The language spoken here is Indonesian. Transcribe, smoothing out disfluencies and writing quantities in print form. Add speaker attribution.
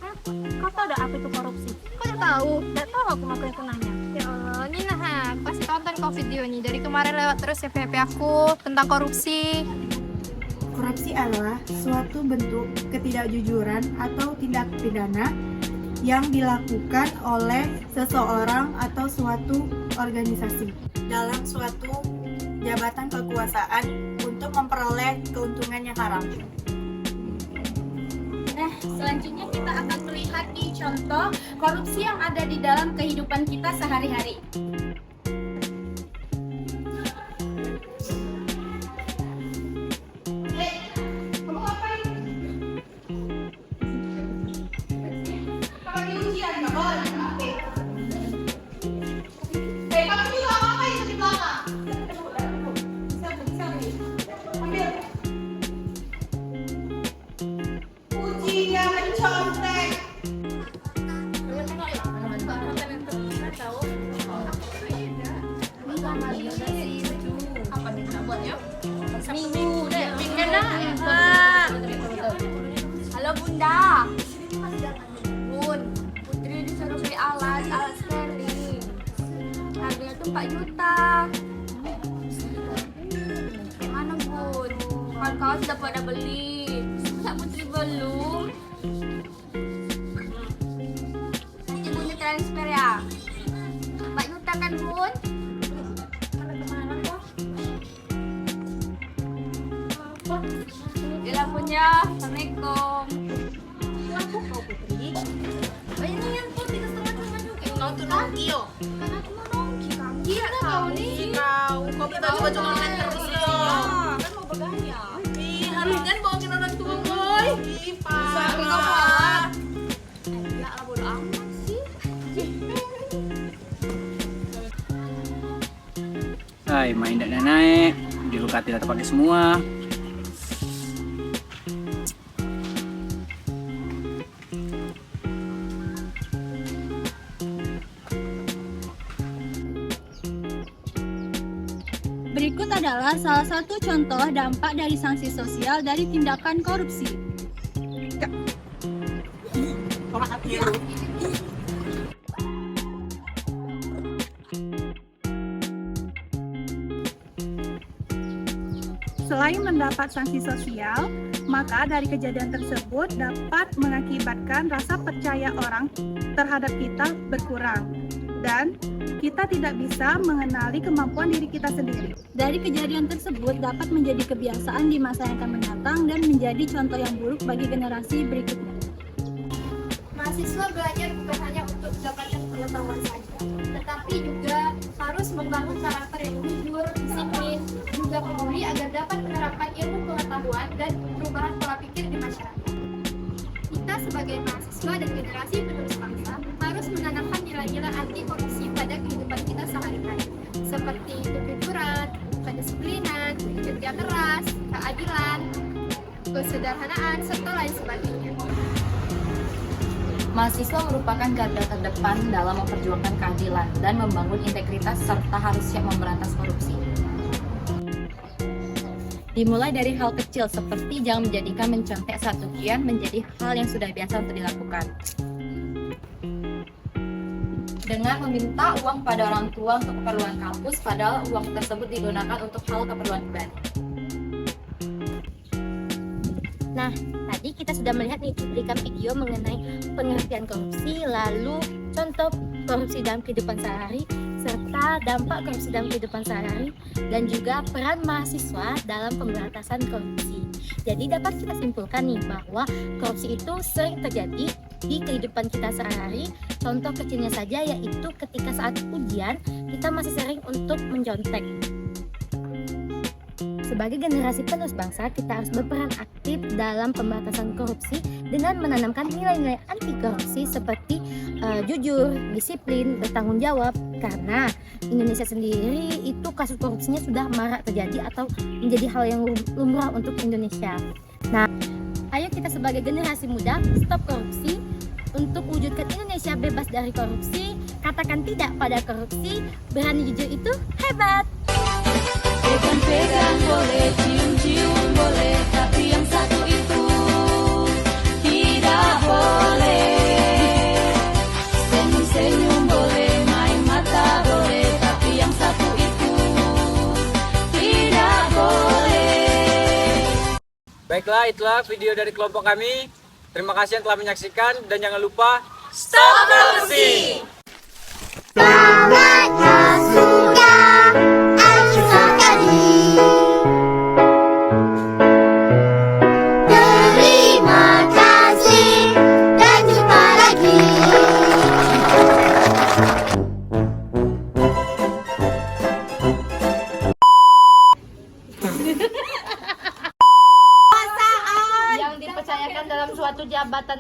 Speaker 1: Hah? Kau tahu dah apa itu korupsi?
Speaker 2: Kok udah tahu?
Speaker 1: Tidak tahu aku makanya aku nanya.
Speaker 2: Ya Allah, ini nah, pasti tonton kok video ini. Dari kemarin lewat terus FYP aku tentang korupsi.
Speaker 3: Korupsi adalah suatu bentuk ketidakjujuran atau tindak pidana yang dilakukan oleh seseorang atau suatu organisasi dalam suatu jabatan kekuasaan untuk memperoleh keuntungan yang haram.
Speaker 4: Nah, selanjutnya kita akan melihat nih contoh korupsi yang ada di dalam kehidupan kita sehari-hari.
Speaker 2: Seminggu deh, weekend dah. Halo Bunda. Bun, Putri disuruh beli alat sterling. Harganya tuh 4 juta. Gimana Bun? Kawan-kawan sudah pada beli. Masa Putri belum? Nanti Bunda transfer ya. 4 juta kan Bun? Gila punya, Assalamualaikum.
Speaker 1: Aku kau Putri.
Speaker 2: Oh ini yang putih customer juga.
Speaker 1: Kau tuh nongki yo.
Speaker 2: Karena aku mau nongki kamu.
Speaker 4: Iya tahu nih.
Speaker 1: Kau beli baju online terus yo. Kan mau bergaya. Ih, harusnya bawain orang tua boy. Ih, parah.
Speaker 2: Ya lah bodo amat sih.
Speaker 5: Hai, main dan naik, di luka tidak terpakai semua.
Speaker 6: Berikut adalah salah satu contoh dampak dari sanksi sosial dari tindakan korupsi.
Speaker 7: Selain mendapat sanksi sosial, maka dari kejadian tersebut dapat mengakibatkan rasa percaya orang terhadap kita berkurang dan kita tidak bisa mengenali kemampuan diri kita sendiri.
Speaker 6: Dari kejadian tersebut dapat menjadi kebiasaan di masa yang akan mendatang dan menjadi contoh yang buruk bagi generasi berikutnya.
Speaker 2: Mahasiswa belajar bukan hanya untuk mendapatkan pengetahuan saja, tetapi juga harus membangun karakter yang jujur, disiplin, juga peduli agar dapat menerapkan ilmu pengetahuan dan perubahan pola pikir di masyarakat. Kita sebagai mahasiswa dan generasi penerus bangsa harus menanamkan nilai-nilai anti korupsi pada kehidupan kita sehari-hari, seperti kejujuran, kedisiplinan, kerja keras, keadilan, kesederhanaan, serta lain sebagainya.
Speaker 4: Mahasiswa merupakan garda terdepan dalam memperjuangkan keadilan dan membangun integritas serta harus siap memberantas korupsi. Dimulai dari hal kecil seperti jangan menjadikan mencontek saat ujian menjadi hal yang sudah biasa untuk dilakukan. Dengan meminta uang pada orang tua untuk keperluan kampus padahal uang tersebut digunakan untuk hal keperluan pribadi.
Speaker 8: Nah, tadi kita sudah melihat nih cuplikan video mengenai pengertian korupsi, lalu contoh korupsi dalam kehidupan sehari, serta dampak korupsi dalam kehidupan sehari, dan juga peran mahasiswa dalam pemberantasan korupsi. Jadi dapat kita simpulkan nih bahwa korupsi itu sering terjadi di kehidupan kita sehari. Contoh kecilnya saja yaitu ketika saat ujian kita masih sering untuk mencontek. Sebagai generasi penerus bangsa, kita harus berperan aktif dalam pemberantasan korupsi dengan menanamkan nilai-nilai anti korupsi seperti jujur, disiplin, bertanggung jawab. Karena Indonesia sendiri itu kasus korupsinya sudah marak terjadi atau menjadi hal yang lumrah untuk Indonesia. Nah, ayo kita sebagai generasi muda stop korupsi untuk wujudkan Indonesia bebas dari korupsi. Katakan tidak pada korupsi, berani jujur itu hebat.
Speaker 9: Pegang-pegang boleh, cium-cium boleh, tapi yang satu itu tidak boleh.
Speaker 5: Baiklah, itulah video dari kelompok kami. Terima kasih yang telah menyaksikan dan jangan lupa stop korupsi.
Speaker 9: Semangatnya sudah acuh tadi. Terima kasih dan jumpa lagi.
Speaker 8: yang dipercayakan dalam suatu jabatan